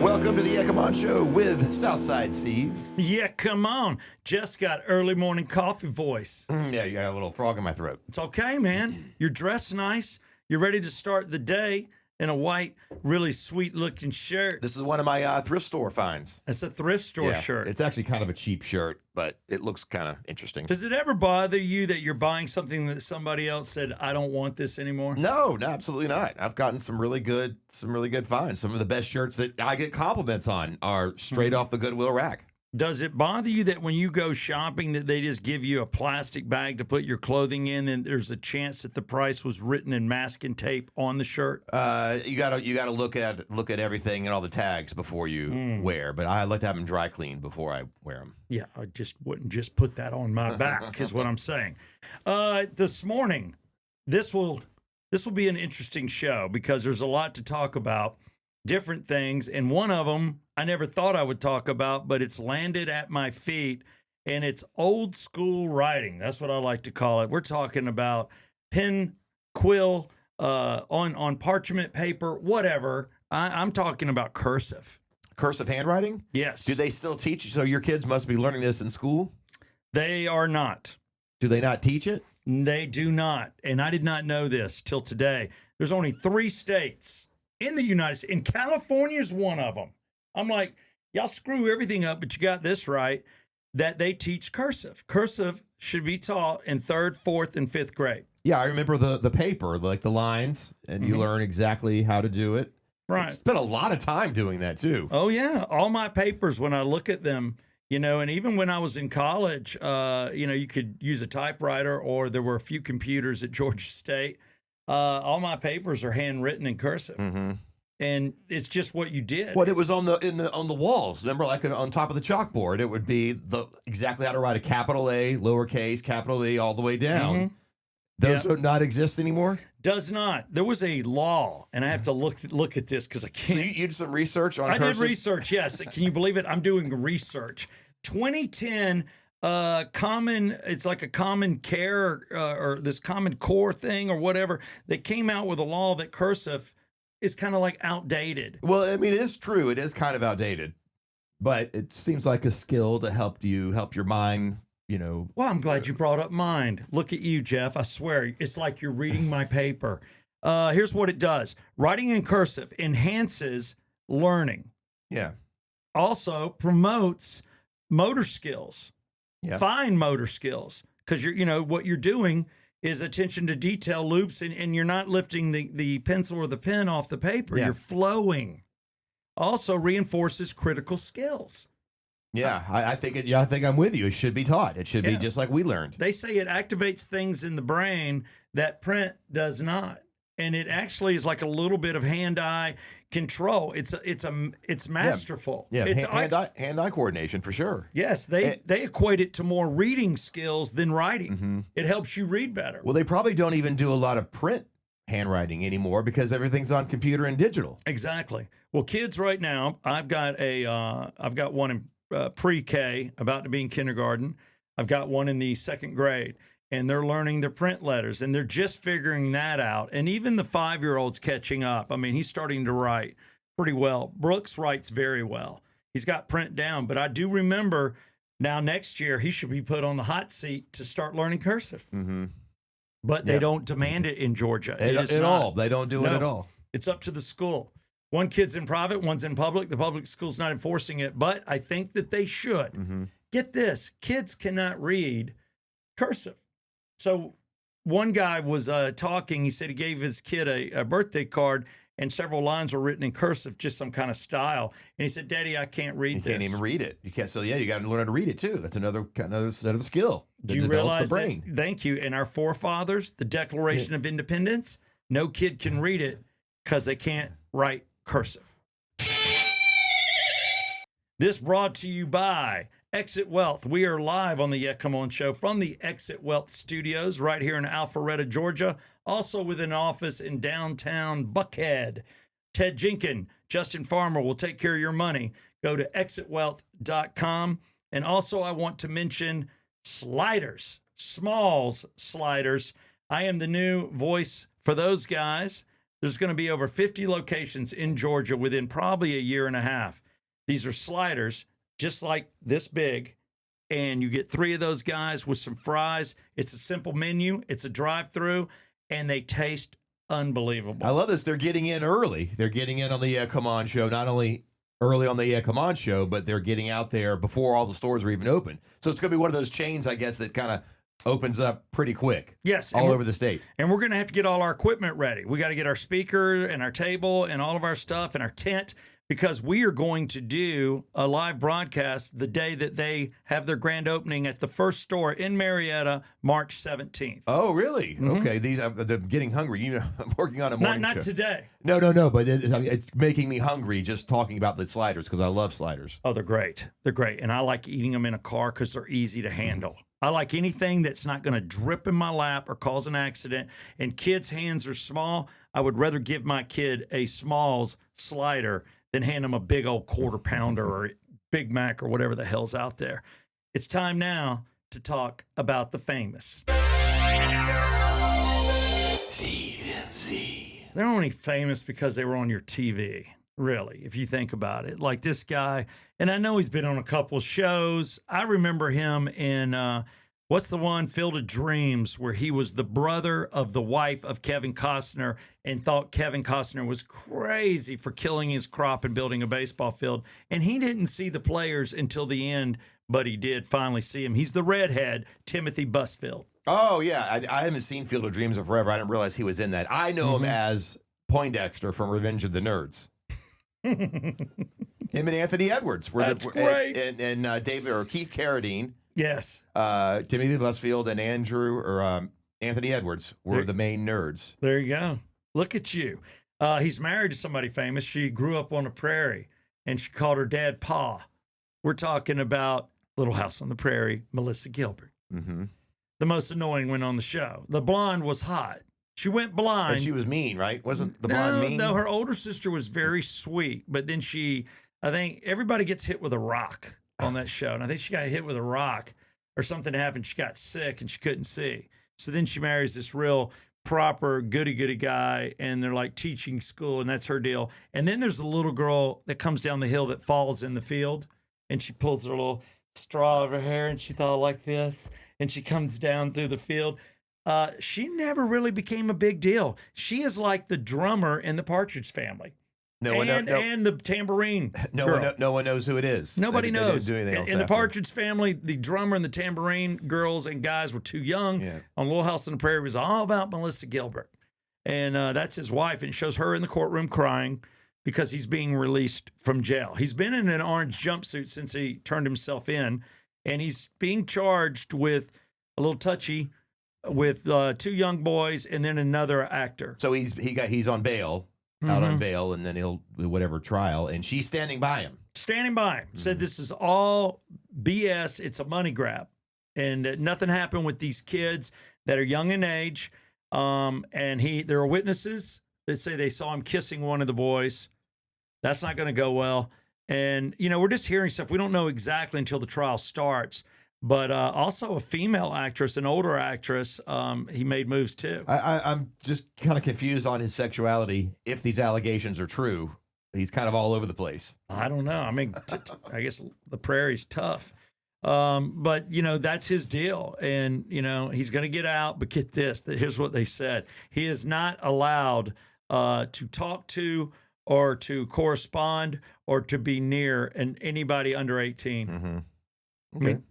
Welcome to the Yeah Come On Show with Southside Steve. Yeah, come on. Just got early morning coffee voice. Yeah, you got a little frog in my throat. It's okay, man. You're dressed nice. You're ready to start the day in a white, really sweet looking shirt. This is one of my thrift store finds. It's a thrift store shirt. It's actually kind of a cheap shirt, but it looks kind of interesting. Does it ever bother you that you're buying something that somebody else said, I don't want this anymore? No, absolutely not. I've gotten some really good finds. Some of the best shirts that I get compliments on are straight off the Goodwill rack. Does it bother you that when you go shopping that they just give you a plastic bag to put your clothing in and there's a chance that the price was written in masking tape on the shirt? You gotta look at everything and all the tags before you wear. But I like to have them dry cleaned before I wear them. Yeah, I just wouldn't just put that on my back is what I'm saying. This morning, this will be an interesting show because there's a lot to talk about, different things, and one of them I never thought I would talk about, but it's landed at my feet, and it's old school writing. That's what I like to call it. We're talking about pen, quill, on parchment paper, whatever. I'm talking about cursive. Cursive handwriting? Yes. Do they still teach? So your kids must be learning this in school? They are not. Do they not teach it? They do not. And I did not know this till today. There's only 3 states in the United States, and California's one of them. I'm like, y'all screw everything up, but you got this right, that they teach cursive. Cursive should be taught in 3rd, 4th, and 5th grade. Yeah, I remember the paper, like the lines, and you learn exactly how to do it. Right. Spent a lot of time doing that, too. Oh, yeah. All my papers, when I look at them, and even when I was in college, you could use a typewriter or there were a few computers at Georgia State. All my papers are handwritten in cursive. Mm-hmm. And it's just what you did. What it was on the walls. Remember, like on top of the chalkboard, it would be exactly how to write a capital A, lowercase, capital E, all the way down. Mm-hmm. Those do not exist anymore? Does not. There was a law, and I have to look at this because I can't. So you did some research on cursive? I did research, yes. Can you believe it? I'm doing research. 2010, it's like a common care or this common core thing or whatever. They came out with a law that cursive is kind of like outdated. Well, I mean, it is true. It is kind of outdated, but it seems like a skill to help your mind, Well, I'm glad you brought up mind. Look at you, Jeff. I swear, it's like you're reading my paper. Here's what it does. Writing in cursive enhances learning. Yeah. Also promotes motor skills, fine motor skills, because what you're doing is attention to detail loops, and you're not lifting the pencil or the pen off the paper. Yeah. You're flowing. Also reinforces critical skills. Yeah, I think I'm with you. It should be taught. It should be just like we learned. They say it activates things in the brain that print does not. And it actually is like a little bit of hand-eye control. It's masterful. Yeah, it's hand-eye coordination for sure. Yes, they equate it to more reading skills than writing. Mm-hmm. It helps you read better. Well, they probably don't even do a lot of print handwriting anymore because everything's on computer and digital. Exactly. Well, kids right now, I've got one in pre-K, about to be in kindergarten. I've got one in the 2nd grade. And they're learning their print letters, and they're just figuring that out. And even the 5-year-old's catching up. I mean, he's starting to write pretty well. Brooks writes very well. He's got print down. But I do remember now next year he should be put on the hot seat to start learning cursive. Mm-hmm. But they don't demand it in Georgia. At all. They don't do it at all. It's up to the school. One kid's in private, one's in public. The public school's not enforcing it, but I think that they should. Mm-hmm. Get this. Kids cannot read cursive. So one guy was talking. He said he gave his kid a birthday card, and several lines were written in cursive, just some kind of style. And he said, "Daddy, I can't read this." You can't even read it. You can't. So you got to learn how to read it too. That's another set of skill. Do you realize the brain? Thank you. And our forefathers, the Declaration of Independence, no kid can read it because they can't write cursive. This brought to you by Exit Wealth. We are live on the Yeah Come On Show from the Exit Wealth Studios right here in Alpharetta, Georgia. Also with an office in downtown Buckhead. Ted Jenkin, Justin Farmer will take care of your money. Go to exitwealth.com. And also I want to mention Sliders, Smalls Sliders. I am the new voice for those guys. There's going to be over 50 locations in Georgia within probably a year and a half. These are sliders just like this big, and you get 3 of those guys with some fries. It's a simple menu. It's a drive-through, and they taste unbelievable. I love this. They're getting in early. They're getting in on the Come On show, not only early on the Come On show, but they're getting out there before all the stores are even open. So it's going to be one of those chains, I guess, that kind of opens up pretty quick. Yes. All over the state. And we're going to have to get all our equipment ready. We got to get our speaker and our table and all of our stuff and our tent, because we are going to do a live broadcast the day that they have their grand opening at the first store in Marietta, March 17th. Oh, really? Okay. They're getting hungry. You know, I'm working on a morning Not show. today. No. But it's making me hungry just talking about the sliders because I love sliders. Oh, they're great. They're great. And I like eating them in a car because they're easy to handle. I like anything that's not going to drip in my lap or cause an accident. And kids' hands are small. I would rather give my kid a Smalls slider than hand them a big old quarter pounder or Big Mac or whatever the hell's out there. It's time now to talk about the famous. CMC. They're only famous because they were on your TV, really, if you think about it. Like this guy, and I know he's been on a couple shows. I remember him in what's the one, Field of Dreams, where he was the brother of the wife of Kevin Costner and thought Kevin Costner was crazy for killing his crop and building a baseball field. And he didn't see the players until the end, but he did finally see him. He's the redhead, Timothy Busfield. Oh, yeah. I haven't seen Field of Dreams in forever. I didn't realize he was in that. I know him as Poindexter from Revenge of the Nerds. Him and Anthony Edwards. That's great. And David or Keith Carradine. Yes. Timothy Busfield and Anthony Edwards were the main nerds. There you go. Look at you. He's married to somebody famous. She grew up on the prairie, and she called her dad Pa. We're talking about Little House on the Prairie, Melissa Gilbert. Mm-hmm. The most annoying one on the show. The blonde was hot. She went blind. And she was mean, right? Wasn't the blonde mean? No, her older sister was very sweet, but then I think everybody gets hit with a rock on that show. And I think she got hit with a rock or something happened. She got sick and she couldn't see. So then she marries this real proper goody-goody guy, and they're like teaching school, and that's her deal. And then there's a little girl that comes down the hill that falls in the field, and she pulls her little straw of her hair, and she's all like this, and she comes down through the field. She never really became a big deal. She is like the drummer in the Partridge Family. And the tambourine. No one knows who it is. Nobody knows. They didn't do anything else in the after. Partridge Family, the drummer and the tambourine girls and guys were too young. Yeah. On Little House on the Prairie, it was all about Melissa Gilbert. And that's his wife. And it shows her in the courtroom crying because he's being released from jail. He's been in an orange jumpsuit since he turned himself in. And he's being charged with a little touchy with 2 young boys and then another actor. So he's on bail. Out on bail, and then he'll do whatever trial, and she's standing by him. Said this is all BS. It's a money grab, and nothing happened with these kids that are young in age. And there are witnesses that say they saw him kissing one of the boys. That's not going to go well. And we're just hearing stuff. We don't know exactly until the trial starts. But also a female actress, an older actress, he made moves too. I'm just kind of confused on his sexuality. If these allegations are true, he's kind of all over the place. I don't know. I mean, I guess the prairie's tough. But, that's his deal. And, he's going to get out. But get this, here's what they said. He is not allowed to talk to or to correspond or to be near anybody under 18. Mm-hmm. Okay. I mean,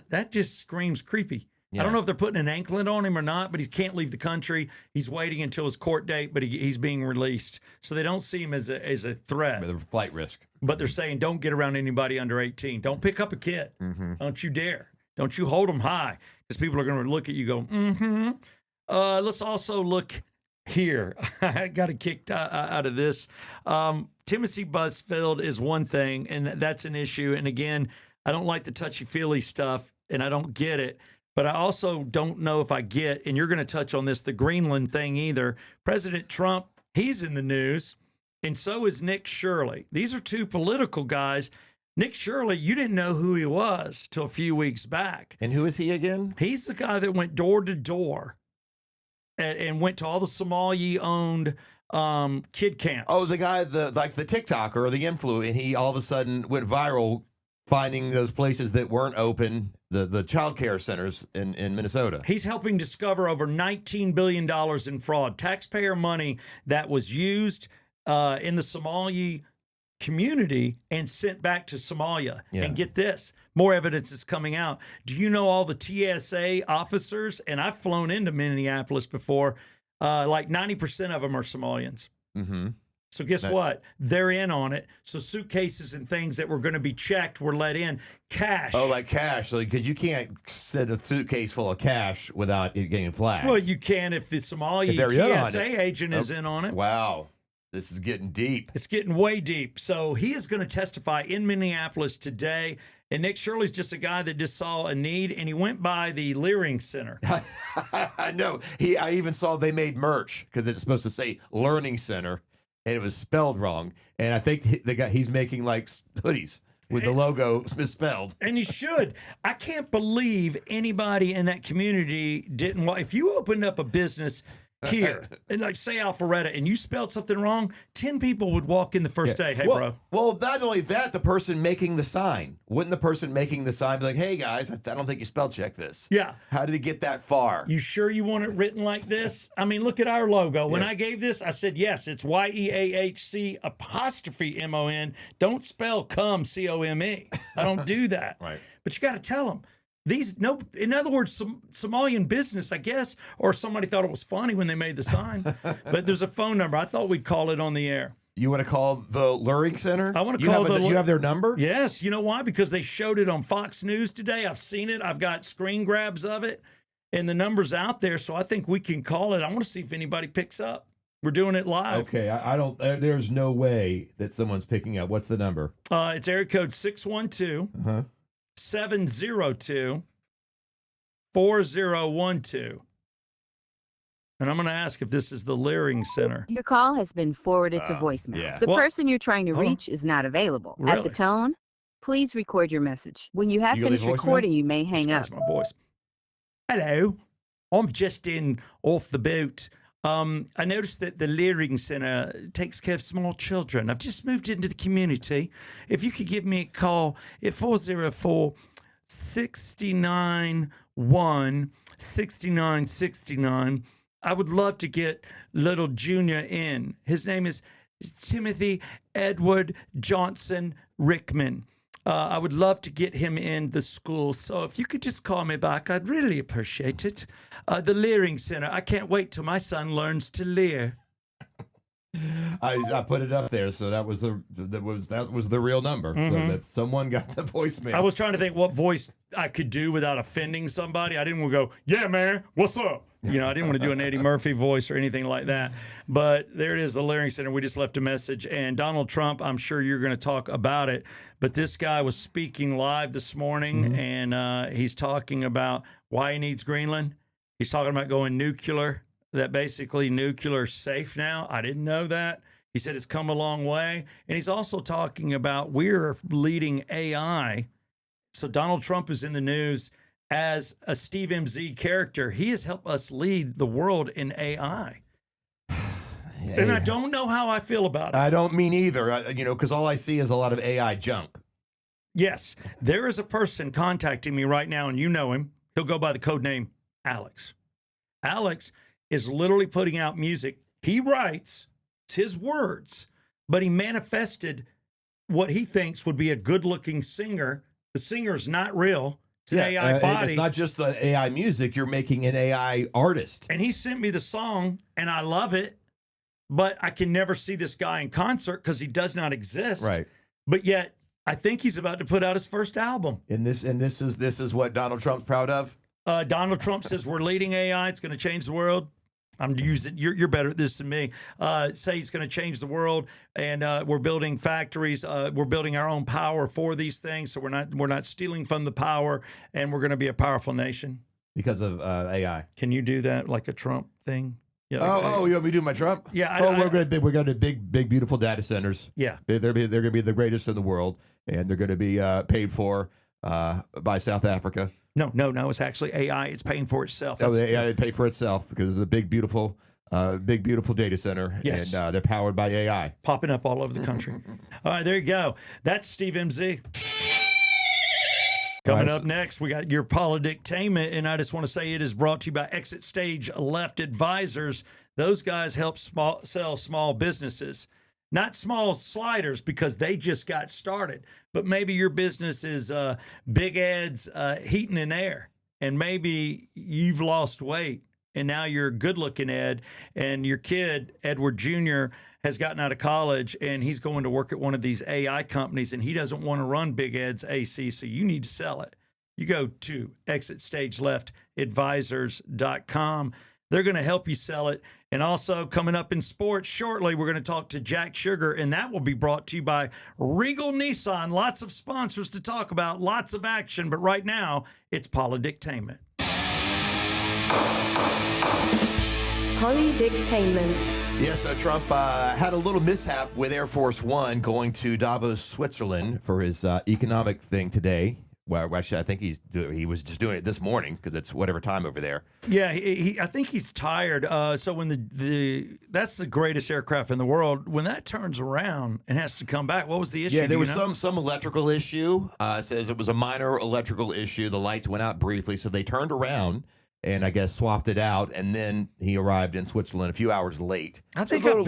that just screams creepy. Yeah. I don't know if they're putting an anklet on him or not, but he can't leave the country. He's waiting until his court date, but he's being released. So they don't see him as a threat. With a flight risk. But they're saying don't get around anybody under 18. Don't pick up a kid. Mm-hmm. Don't you dare. Don't you hold them high, because people are going to look at you and go, mm-hmm. Let's also look here. I got a kick out of this. Timothy Busfield is one thing, and that's an issue. And again, I don't like the touchy-feely stuff, and I don't get it. But I also don't know if I get, and you're going to touch on this, the Greenland thing either. President Trump, he's in the news, and so is Nick Shirley. These are 2 political guys. Nick Shirley, you didn't know who he was till a few weeks back. And who is he again? He's the guy that went door to door and went to all the Somali-owned kid camps. Oh, the guy, the TikToker or the influencer, and he all of a sudden went viral finding those places that weren't open, the child care centers in Minnesota. He's helping discover over $19 billion in fraud, taxpayer money that was used in the Somali community and sent back to Somalia. Yeah. And get this, more evidence is coming out. Do you know all the TSA officers? And I've flown into Minneapolis before. Like 90% of them are Somalians. Mm-hmm. So guess what? They're in on it. So suitcases and things that were going to be checked were let in. Cash. Oh, like cash. So because you can't send a suitcase full of cash without it getting flagged. Well, you can if the Somali If they're in on TSA it. agent is in on it. Wow. This is getting deep. It's getting way deep. So he is going to testify in Minneapolis today. And Nick Shirley's just a guy that just saw a need, and he went by the Learing Center. I know. I even saw they made merch because it's supposed to say Learning Center, and it was spelled wrong. And I think he's making like hoodies with the logo misspelled. And he should. I can't believe anybody in that community didn't. If you opened up a business here, and like say Alpharetta, and you spelled something wrong, 10 people would walk in the first day. Hey, bro. Well, not only that, the person making the sign, wouldn't the person making the sign be like, hey, guys, I don't think you spell check this. Yeah. How did it get that far? You sure you want it written like this? I mean, look at our logo. When I gave this, I said, yes, it's YEAHC''MON. Don't spell come, COME. I don't do that. Right. But you got to tell them. In other words, some Somalian business, I guess, or somebody thought it was funny when they made the sign. But there's a phone number. I thought we'd call it on the air. You want to call the Learing Center? I want to call you have their number? Yes. You know why? Because they showed it on Fox News today. I've seen it. I've got screen grabs of it, and the number's out there. So I think we can call it. I want to see if anybody picks up. We're doing it live. Okay. I don't. There's no way that someone's picking up. What's the number? It's area code 612. 702-4012. And I'm going to ask if this is the Learing Center. Your call has been forwarded to voicemail. Yeah. The person you're trying to reach is not available. At Really? the tone, please record your message. When you have You leave finished voicemail? recording, you may hang up. That's my voice. Hello. I'm just in off the boat. I noticed that the Learing Center takes care of small children. I've just moved into the community. If you could give me a call at 404-691-6969, I would love to get little Junior in. His name is Timothy Edward Johnson Rickman. I would love to get him in the school. So if you could just call me back, I'd really appreciate it. The Learing Center. I can't wait till my son learns to leer. I put it up there, so that was the real number. So that someone got the voicemail. I was trying to think what voice I could do without offending somebody. I didn't want to go, yeah, man, what's up? You know, I didn't want to do an Eddie Murphy voice or anything like that. But there it is, the Learing Center. We just left a message. And Donald Trump, I'm sure you're going to talk about it. But this guy was speaking live this morning, and he's talking about why he needs Greenland. He's talking about going nuclear, that basically nuclear is safe now. I didn't know that. He said it's come a long way. And he's also talking about we're leading AI. So Donald Trump is in the news as a Steve MZ character. He has helped us lead the world in AI. And I don't know how I feel about it. I don't mean either, because all I see is a lot of AI junk. Yes, there is a person contacting me right now, and you know him. He'll go by the code name Alex. Alex is literally putting out music. He writes, it's his words, but he manifested what he thinks would be a good-looking singer. The singer is not real. It's an AI body. It's not just the AI music. You're making an AI artist. And he sent me the song, and I love it, but I can never see this guy in concert because he does not exist. Right. But yet, I think he's about to put out his first album. And this is what Donald Trump's proud of? Donald Trump says we're leading AI. It's going to change the world. I'm using you're better at this than me. Say it's going to change the world, and we're building factories. We're building our own power for these things, so we're not stealing from the power, and we're going to be a powerful nation Because of AI. Can you do that like a Trump thing? Yeah. You want me to do my Trump? Yeah. We're going to big, beautiful data centers. Yeah. They're going to be the greatest in the world, and they're going to be paid for by South Africa. No. It's actually AI. It's paying for itself. The AI would pay for itself because it's a big, beautiful Big, beautiful data center. Yes. And they're powered by AI. Popping up all over the country. All right, there you go. That's Steve MZ. Coming up next, we got your Polydictainment, and I just want to say it is brought to you by Exit Stage Left Advisors. Those guys help sell small businesses. Not small sliders because they just got started, but maybe your business is Big Ed's Heating and Air, and maybe you've lost weight, and now you're good-looking Ed, and your kid, Edward Jr., has gotten out of college, and he's going to work at one of these AI companies, and he doesn't want to run Big Ed's AC, so you need to sell it. You go to ExitStageLeftAdvisors.com. They're going to help you sell it. And also coming up in sports shortly, we're going to talk to Jack Sugar, and that will be brought to you by Regal Nissan. Lots of sponsors to talk about, lots of action, but right now, it's Polydictainment. Polydictainment. Yes, Trump had a little mishap with Air Force One going to Davos, Switzerland for his economic thing today. Well, actually, I think he was just doing it this morning because it's whatever time over there. Yeah, I think he's tired. So when that's the greatest aircraft in the world. When that turns around and has to come back, what was the issue? Yeah, there was some electrical issue. Says it was a minor electrical issue. The lights went out briefly, so they turned around and I guess swapped it out, and then he arrived in Switzerland a few hours late. I think I've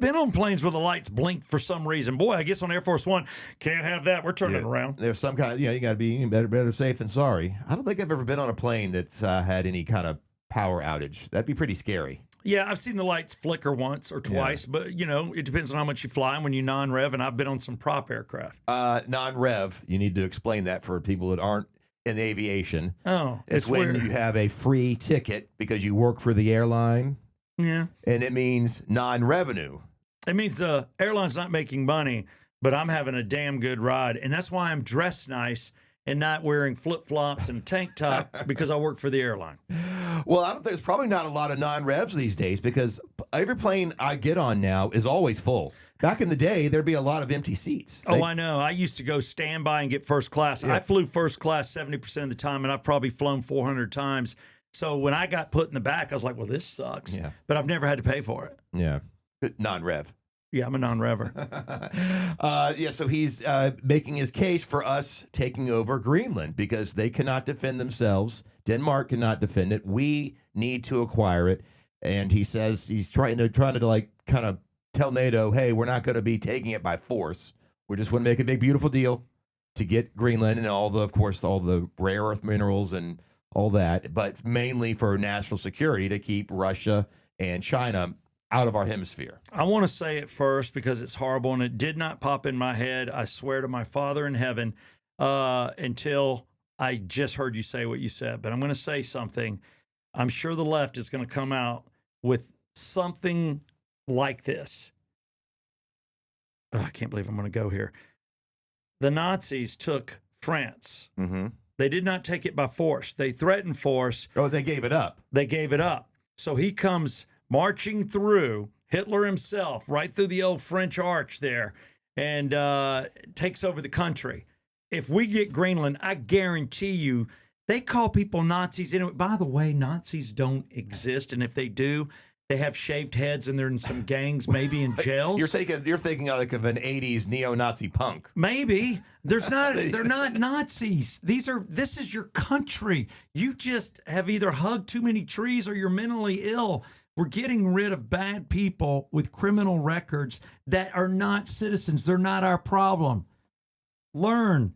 been on planes where the lights blinked for some reason. Boy, I guess on Air Force One, can't have that. We're turning around. There's some kind of, you got to be better safe than sorry. I don't think I've ever been on a plane that's had any kind of power outage. That'd be pretty scary. Yeah, I've seen the lights flicker once or twice, but it depends on how much you fly and when you non-rev, and I've been on some prop aircraft. Non-rev, you need to explain that for people that aren't in aviation. Oh, it's when weird. You have a free ticket because you work for the airline. Yeah. And it means non-revenue. It means the airline's not making money, but I'm having a damn good ride. And that's why I'm dressed nice and not wearing flip-flops and a tank top because I work for the airline. Well, I don't think there's probably not a lot of non-revs these days because every plane I get on now is always full. Back in the day, there'd be a lot of empty seats. I know. I used to go standby and get first class. Yeah. I flew first class 70% of the time, and I've probably flown 400 times. So when I got put in the back, I was like, well, this sucks. Yeah. But I've never had to pay for it. Yeah. Non-rev. Yeah, I'm a non-rever. So he's making his case for us taking over Greenland because they cannot defend themselves. Denmark cannot defend it. We need to acquire it. And he says he's trying to like kind of tell NATO, hey, we're not going to be taking it by force. We just want to make a big, beautiful deal to get Greenland and all the rare earth minerals and all that, but mainly for national security to keep Russia and China out of our hemisphere. I want to say it first because it's horrible and it did not pop in my head. I swear to my Father in heaven until I just heard you say what you said. But I'm going to say something. I'm sure the left is going to come out with something like this. I can't believe I'm going to go here. The Nazis took France. Mm-hmm. They did not take it by force. They threatened force. Oh, they gave it up. They gave it up. So he comes marching through, Hitler himself, right through the old French Arch there, and takes over the country. If we get Greenland, I guarantee you, they call people Nazis. By the way, Nazis don't exist, and if they do, they have shaved heads and they're in some gangs, maybe in jails. You're thinking like of an 80s neo-Nazi punk. Maybe. They're not Nazis. This is your country. You just have either hugged too many trees or you're mentally ill. We're getting rid of bad people with criminal records that are not citizens. They're not our problem. Learn.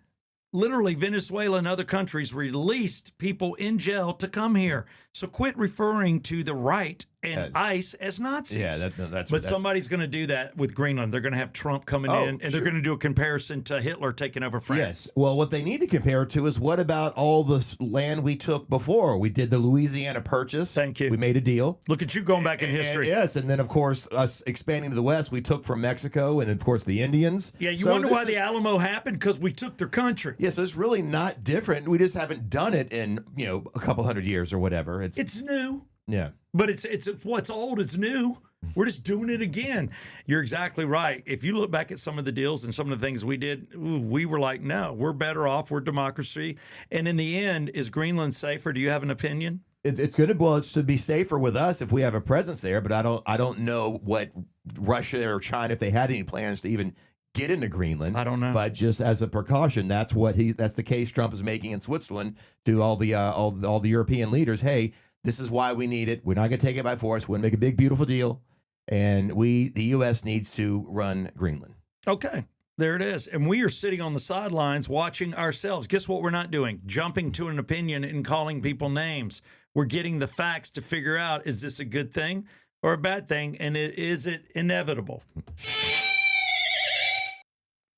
Literally, Venezuela and other countries released people in jail to come here. So quit referring to the right and ICE as Nazis. Yeah, that's somebody's going to do that with Greenland. They're going to have Trump coming in, and they're going to do a comparison to Hitler taking over France. Yes. Well, what they need to compare it to is what about all the land we took before? We did the Louisiana Purchase. Thank you. We made a deal. Look at you going back in history. Yes, and then, of course, us expanding to the west, we took from Mexico and, of course, the Indians. Yeah, you wonder why the Alamo happened? Because we took their country. Yeah, so it's really not different. We just haven't done it in, a couple hundred years or whatever. It's new. Yeah. But it's what's old is new. We're just doing it again. You're exactly right. If you look back at some of the deals and some of the things we did, we were like, no, we're better off. We're democracy. And in the end, is Greenland safer? Do you have an opinion? It's going to, well, it's to be safer with us if we have a presence there, but I don't know what Russia or China, if they had any plans to even get into Greenland. I don't know. But just as a precaution, that's the case Trump is making in Switzerland to all the European leaders. Hey, this is why we need it. We're not going to take it by force. We're going to make a big, beautiful deal. And the U.S. needs to run Greenland. Okay. There it is. And we are sitting on the sidelines watching ourselves. Guess what we're not doing? Jumping to an opinion and calling people names. We're getting the facts to figure out, is this a good thing or a bad thing? And is it inevitable?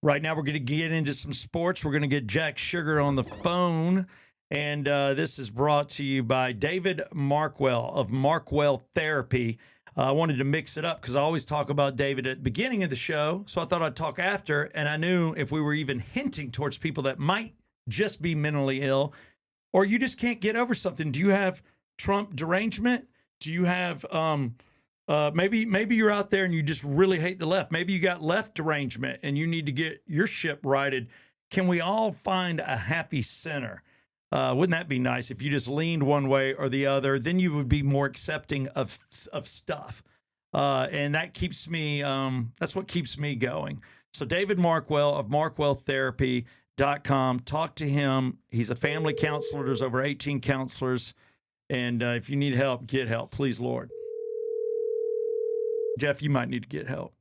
Right now, we're going to get into some sports. We're going to get Jack Sugar on the phone. And this is brought to you by David Markwell of Markwell Therapy. I wanted to mix it up because I always talk about David at the beginning of the show. So I thought I'd talk after. And I knew if we were even hinting towards people that might just be mentally ill, or you just can't get over something. Do you have Trump derangement? Do you have maybe you're out there and you just really hate the left? Maybe you got left derangement and you need to get your ship righted. Can we all find a happy center? Wouldn't that be nice if you just leaned one way or the other? Then you would be more accepting of stuff, and that keeps me. That's what keeps me going. So David Markwell of MarkwellTherapy.com. Talk to him. He's a family counselor. There's over 18 counselors, and if you need help, get help, please, Lord. Jeff, you might need to get help.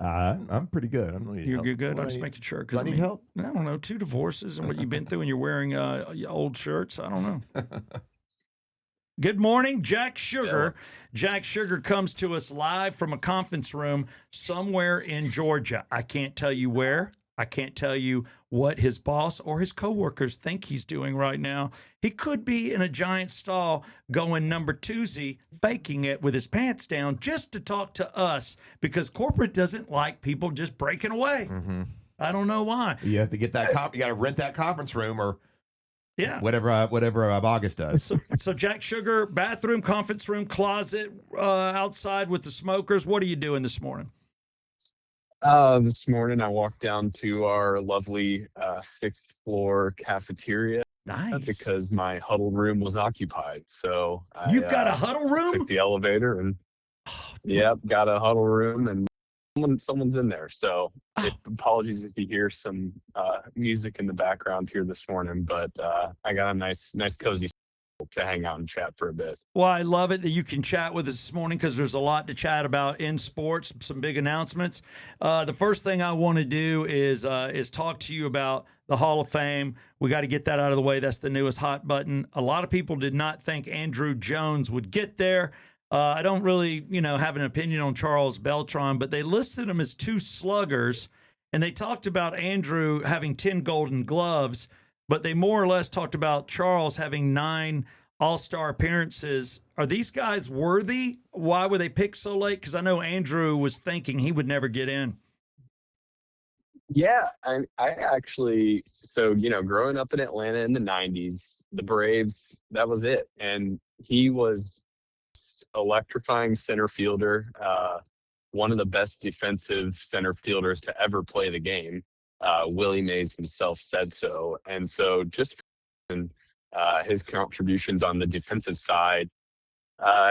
I'm pretty good. You're good. I'm just making sure. Do I need help? I don't know. 2 divorces and what you've been through, and you're wearing old shirts. I don't know. Good morning, Jack Sugar. Yeah. Jack Sugar comes to us live from a conference room somewhere in Georgia. I can't tell you where. I can't tell you what his boss or his coworkers think he's doing right now. He could be in a giant stall going number twosy, faking it with his pants down just to talk to us because corporate doesn't like people just breaking away. Mm-hmm. I don't know why. You have to get that. You got to rent that conference room or whatever August does. So Jack Sugar, bathroom, conference room, closet, outside with the smokers. What are you doing this morning? This morning I walked down to our lovely 6th floor cafeteria. Nice. Because my huddle room was occupied. So You've got a huddle room? Took the elevator and got a huddle room and someone's in there. So apologies if you hear some music in the background here this morning, but I got a nice cozy to hang out and chat for a bit. Well, I love it that you can chat with us this morning because there's a lot to chat about in sports, some big announcements. The first thing I want to do is talk to you about the Hall of Fame. We got to get that out of the way. That's the newest hot button. A lot of people did not think Andrew Jones would get there. I don't really, have an opinion on Charles Beltran, but they listed him as 2 sluggers, and they talked about Andrew having 10 Golden Gloves, but they more or less talked about Charles having 9 All-Star appearances. Are these guys worthy? Why were they picked so late? Because I know Andrew was thinking he would never get in. Yeah, I actually, growing up in Atlanta in the 90s, the Braves, that was it. And he was electrifying center fielder, one of the best defensive center fielders to ever play the game. Willie Mays himself said so. And so just his contributions on the defensive side,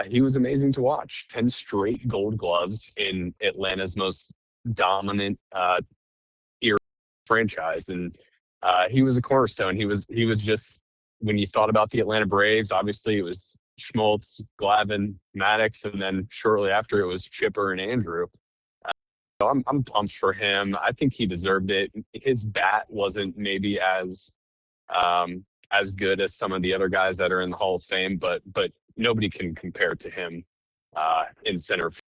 he was amazing to watch. 10 straight Gold Gloves in Atlanta's most dominant era franchise. And he was a cornerstone. He was just, when you thought about the Atlanta Braves, obviously it was Schmaltz, Glavine, Maddox, and then shortly after it was Chipper and Andrew. So I'm pumped for him. I think he deserved it. His bat wasn't maybe as good as some of the other guys that are in the Hall of Fame, but nobody can compare to him in center field.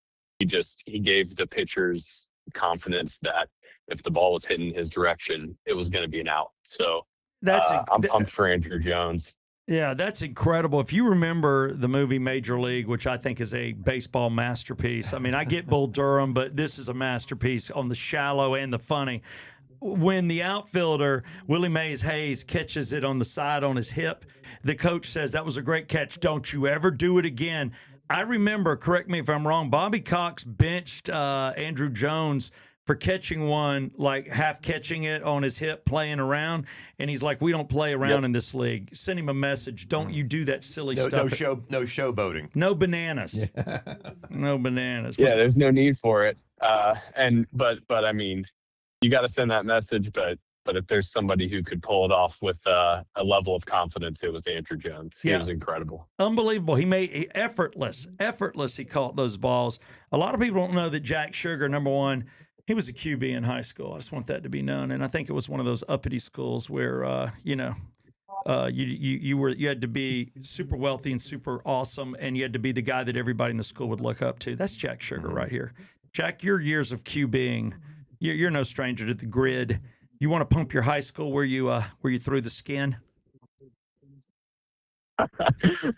He gave the pitchers confidence that if the ball was hitting his direction, it was going to be an out. So I'm pumped for Andrew Jones. Yeah, that's incredible. If you remember the movie Major League, which I think is a baseball masterpiece. I mean, I get Bull Durham, but this is a masterpiece on the shallow and the funny. When the outfielder, Willie Mays Hayes, catches it on the side on his hip, the coach says, "That was a great catch. Don't you ever do it again." I remember, correct me if I'm wrong, Bobby Cox benched Andrew Jones for catching one, like half catching it on his hip, playing around. And he's like, we don't play around in this league. Send him a message. Don't you do that silly No stuff. no showboating. No bananas. No bananas. Yeah, there's no need for it. But I mean, you got to send that message. But if there's somebody who could pull it off with a level of confidence, it was Andrew Jones. He was incredible. Unbelievable. Effortless. He caught those balls. A lot of people don't know that Jack Sugar, number one, he was a QB in high school. I just want that to be known. And I think it was one of those uppity schools where, you had to be super wealthy and super awesome, and you had to be the guy that everybody in the school would look up to. That's Jack Sugar right here. Jack, your years of QBing, you're no stranger to the grid. You want to pump your high school where you threw the skin? Yeah,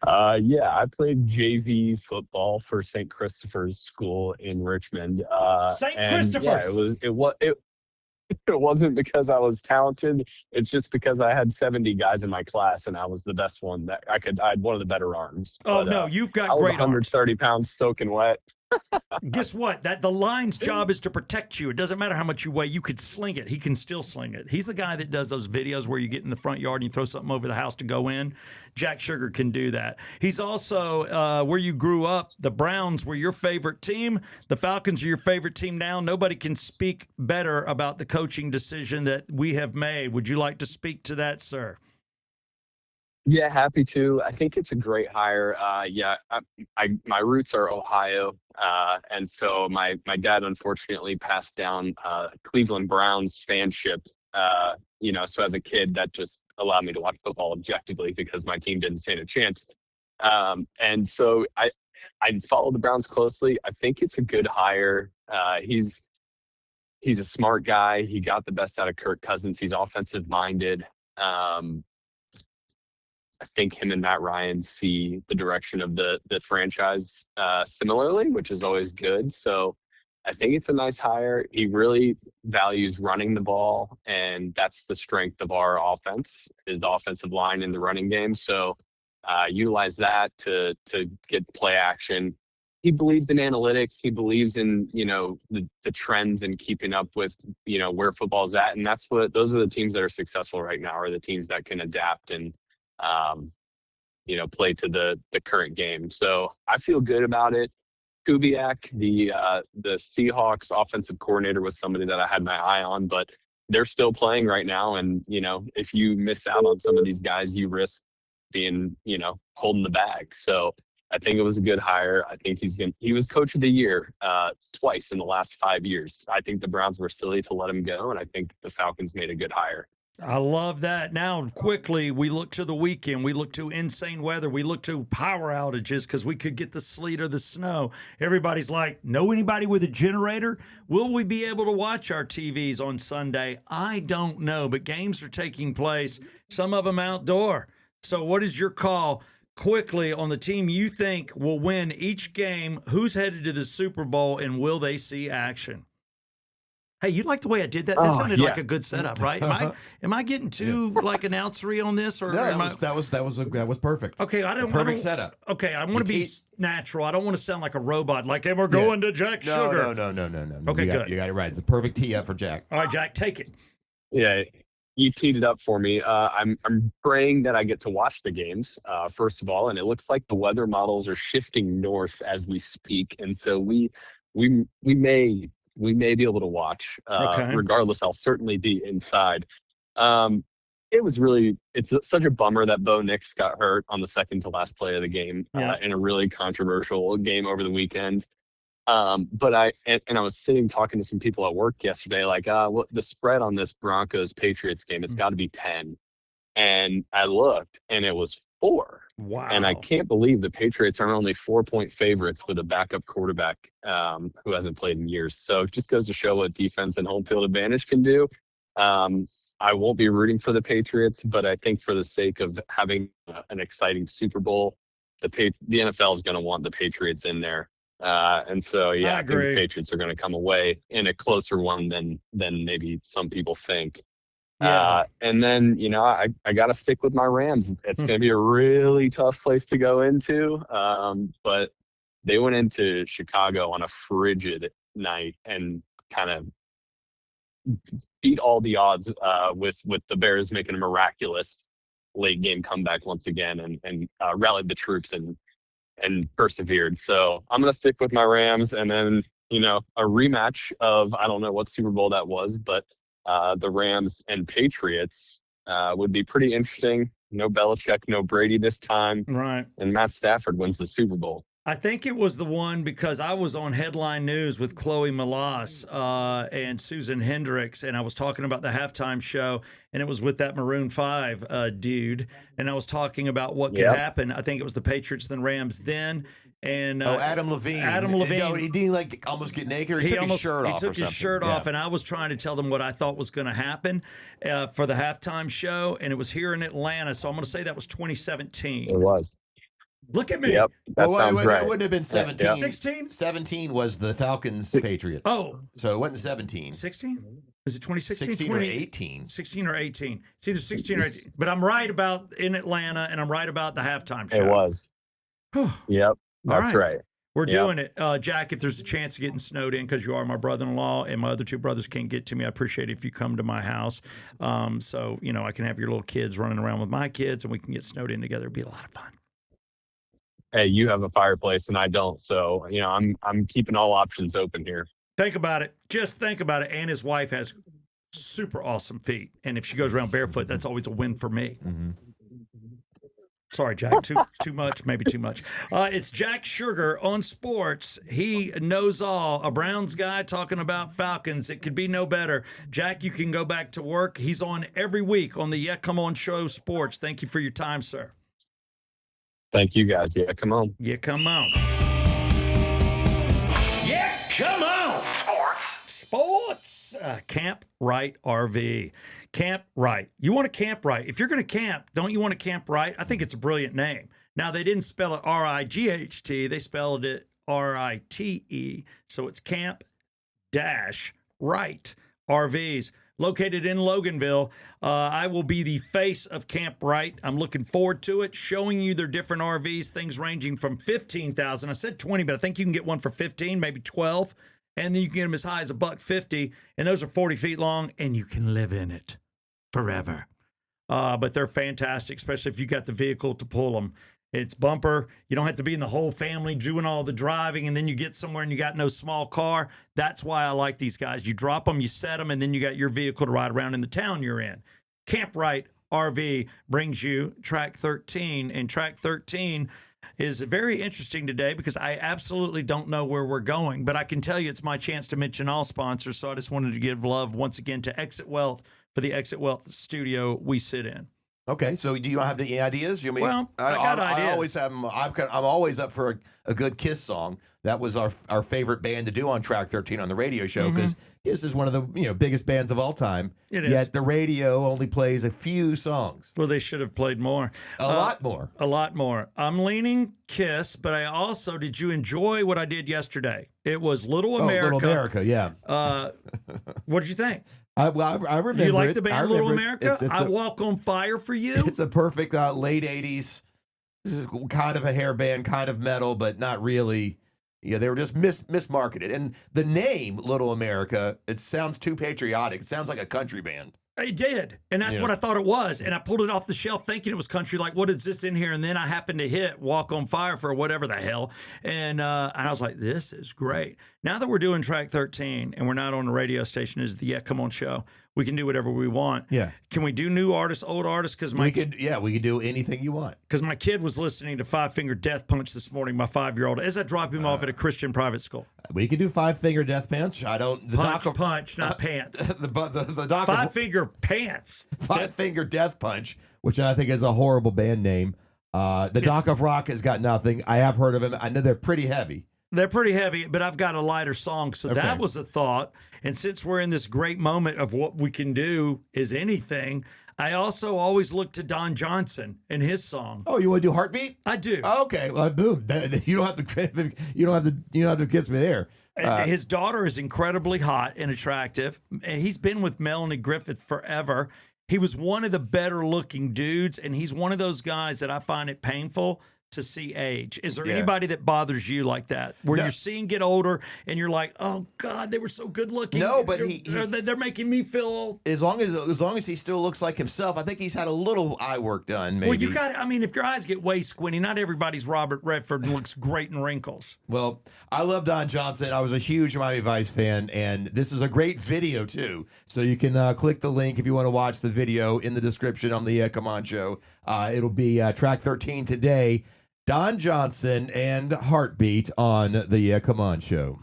I played JV football for St. Christopher's School in Richmond. St. And Christopher's. Yeah, it wasn't because I was talented. It's just because I had 70 guys in my class, and I was the best one that I had one of the better arms. Oh, no, you've got I was great arms. 130 pounds soaking wet. Guess what? The line's job is to protect you. It doesn't matter how much you weigh. You could sling it. He can still sling it. He's the guy that does those videos where you get in the front yard and you throw something over the house to go in. Jack Sugar can do that. He's also where you grew up. The Browns were your favorite team. The Falcons are your favorite team now. Nobody can speak better about the coaching decision that we have made. Would you like to speak to that, sir? Yeah, happy to. I think it's a great hire. My roots are Ohio, and so my dad unfortunately passed down Cleveland Browns fanship. So as a kid, that just allowed me to watch football objectively because my team didn't stand a chance. And so I follow the Browns closely. I think it's a good hire. He's a smart guy. He got the best out of Kirk Cousins. He's offensive minded. I think him and Matt Ryan see the direction of the franchise similarly, which is always good. So I think it's a nice hire. He really values running the ball, and that's the strength of our offense is the offensive line in the running game. So utilize that to get play action. He believes in analytics. He believes in the trends and keeping up with where football's at, and those are the teams that are successful right now. Are the teams that can adapt and play to the current game. So I feel good about it. Kubiak, the Seahawks offensive coordinator, was somebody that I had my eye on, but they're still playing right now. And, if you miss out on some of these guys, you risk being, holding the bag. So I think it was a good hire. I think he was coach of the year twice in the last 5 years. I think the Browns were silly to let him go, and I think the Falcons made a good hire. I love that. Now, quickly, we look to the weekend. We look to insane weather. We look to power outages because we could get the sleet or the snow. Everybody's like, know anybody with a generator? Will we be able to watch our TVs on Sunday? I don't know, but games are taking place, some of them outdoor. So what is your call quickly on the team you think will win each game? Who's headed to the Super Bowl, and will they see action? Hey, you like the way I did that? That sounded like a good setup, right? Am I getting too announcery on this, or no? That was perfect. Okay, perfect setup. Okay, I want to be natural. I don't want to sound like a robot. Like, hey, we're going to Jack Sugar. No. Okay, good. You got it right. It's a perfect tee up for Jack. All right, Jack, take it. Yeah, you teed it up for me. I'm praying that I get to watch the games first of all, and it looks like the weather models are shifting north as we speak, and so we may be able to watch. Regardless, I'll certainly be inside. It's such a bummer that Bo Nix got hurt on the second to last play of the game in a really controversial game over the weekend. But I was sitting talking to some people at work yesterday, like, the spread on this Broncos Patriots game, it's got to be 10. And I looked, and it was 4. Wow. And I can't believe the Patriots are only 4-point favorites with a backup quarterback who hasn't played in years. So it just goes to show what defense and home field advantage can do. I won't be rooting for the Patriots, but I think for the sake of having an exciting Super Bowl, the NFL is going to want the Patriots in there. And so, I think the Patriots are going to come away in a closer one than maybe some people think. Yeah. And then, I got to stick with my Rams. It's going to be a really tough place to go into. But they went into Chicago on a frigid night and kind of beat all the odds with the Bears making a miraculous late game comeback once again, and rallied the troops and persevered. So I'm gonna stick with my Rams, and then a rematch of, I don't know what Super Bowl that was, but the Rams and Patriots would be pretty interesting. No Belichick, no Brady this time, Right. and Matt Stafford wins the Super Bowl. I think it was the one because I was on Headline News with Chloe Malas and Susan Hendricks, and I was talking about the halftime show, and it was with that Maroon 5 dude, and I was talking about what could happen. I think it was the Patriots then Rams then, and Adam Levine. Adam Levine. No, he didn't like almost get naked, or he took his shirt off. He took his shirt off, and I was trying to tell them what I thought was going to happen for the halftime show, and it was here in Atlanta, so I'm going to say that was 2017. It was. Look at me. Yep, that sounds right. That wouldn't have been 17. Yeah. 16? 17 was the Falcons Patriots. Oh. So it wasn't 17. 16? Is it 2016? 16 or 18. 16 or 18. It's either 16 or 18. But I'm right about in Atlanta, and I'm right about the halftime show. It was. Yep, that's right. We're doing it. Jack, if there's a chance of getting snowed in, because you are my brother-in-law and my other two brothers can't get to me, I appreciate it if you come to my house. So, I can have your little kids running around with my kids, and we can get snowed in together. It'd be a lot of fun. Hey, you have a fireplace and I don't, so I'm keeping all options open here. Think about it. Just think about it. And his wife has super awesome feet, and if she goes around barefoot, that's always a win for me. Mm-hmm. Sorry, Jack. Too much, maybe too much. It's Jack Sugar on sports. He knows all. A Browns guy talking about Falcons. It could be no better. Jack, you can go back to work. He's on every week on the Yeah Come On Show Sports. Thank you for your time, sir. Thank you, guys. Yeah, come on. Yeah, come on. Yeah, come on. Sports. Camp Right RV. Camp Right. You want to camp right. If you're going to camp, don't you want to camp right? I think it's a brilliant name. Now, they didn't spell it R-I-G-H-T. They spelled it R-I-T-E. So it's Camp Right RVs. Located in Loganville. I will be the face of Camp Right. I'm looking forward to it, showing you their different RVs, things ranging from $15,000. I said 20, but I think you can get one for 15, maybe 12, and then you can get them as high as $150, and those are 40 feet long, and you can live in it forever. But they're fantastic, especially if you got the vehicle to pull them. It's bumper. You don't have to be in the whole family doing all the driving, and then you get somewhere and you got no small car. That's why I like these guys. You drop them, you set them, and then you got your vehicle to ride around in the town you're in. Camp Right RV brings you Track 13, and Track 13 is very interesting today because I absolutely don't know where we're going, but I can tell you it's my chance to mention all sponsors, so I just wanted to give love once again to Exit Wealth for the Exit Wealth studio we sit in. Okay, so do you have any ideas? I got ideas. I always have them. I'm always up for a good Kiss song. That was our favorite band to do on Track 13 on the radio show because Kiss is one of the biggest bands of all time. It is. Yet the radio only plays a few songs. Well, they should have played more. A lot more. A lot more. I'm leaning Kiss, but I also, did you enjoy what I did yesterday? It was Little America. Little America, yeah. What did you think? I remember. You like the band Little America? I Walk on Fire for You? It's a perfect late 80s, kind of a hair band, kind of metal, but not really. Yeah, they were just mismarketed. And the name Little America, it sounds too patriotic. It sounds like a country band. It did. And that's what I thought it was. And I pulled it off the shelf thinking it was country. Like, what is this in here? And then I happened to hit Walk on Fire for whatever the hell. And I was like, this is great. Now that we're doing Track 13 and we're not on the radio station, is the Yeah Come On show, we can do whatever we want. Yeah. Can we do new artists, old artists? Because we could do anything you want. Because my kid was listening to Five Finger Death Punch this morning, my 5-year-old, as I drop him off at a Christian private school. We could do Five Finger Death Punch. I don't. Punch, not pants. The doc Five Finger Pants. Five Finger Death Punch, which I think is a horrible band name. Doc of Rock has got nothing. I have heard of him. I know they're pretty heavy. They're pretty heavy, but I've got a lighter song. So that was a thought. And since we're in this great moment of what we can do is anything, I also always look to Don Johnson and his song. Oh, you want to do Heartbeat? I do. Okay, well, boom. You don't have to kiss me there. His daughter is incredibly hot and attractive. He's been with Melanie Griffith forever. He was one of the better looking dudes, and he's one of those guys that I find it painful to see age. Is there Yeah. anybody that bothers you like that, where No. you're seeing get older and you're like, oh God, they were so good looking? No, but they're making me feel old. as long as he still looks like himself, I think he's had a little eye work done. Maybe. Well, you got. I mean, if your eyes get way squinty, not everybody's Robert Redford and looks great in wrinkles. Well, I love Don Johnson. I was a huge Miami Vice fan, and this is a great video too. So you can click the link if you want to watch the video in the description on the Come On Show. It'll be track 13 today. Don Johnson and Heartbeat on the Come On Show.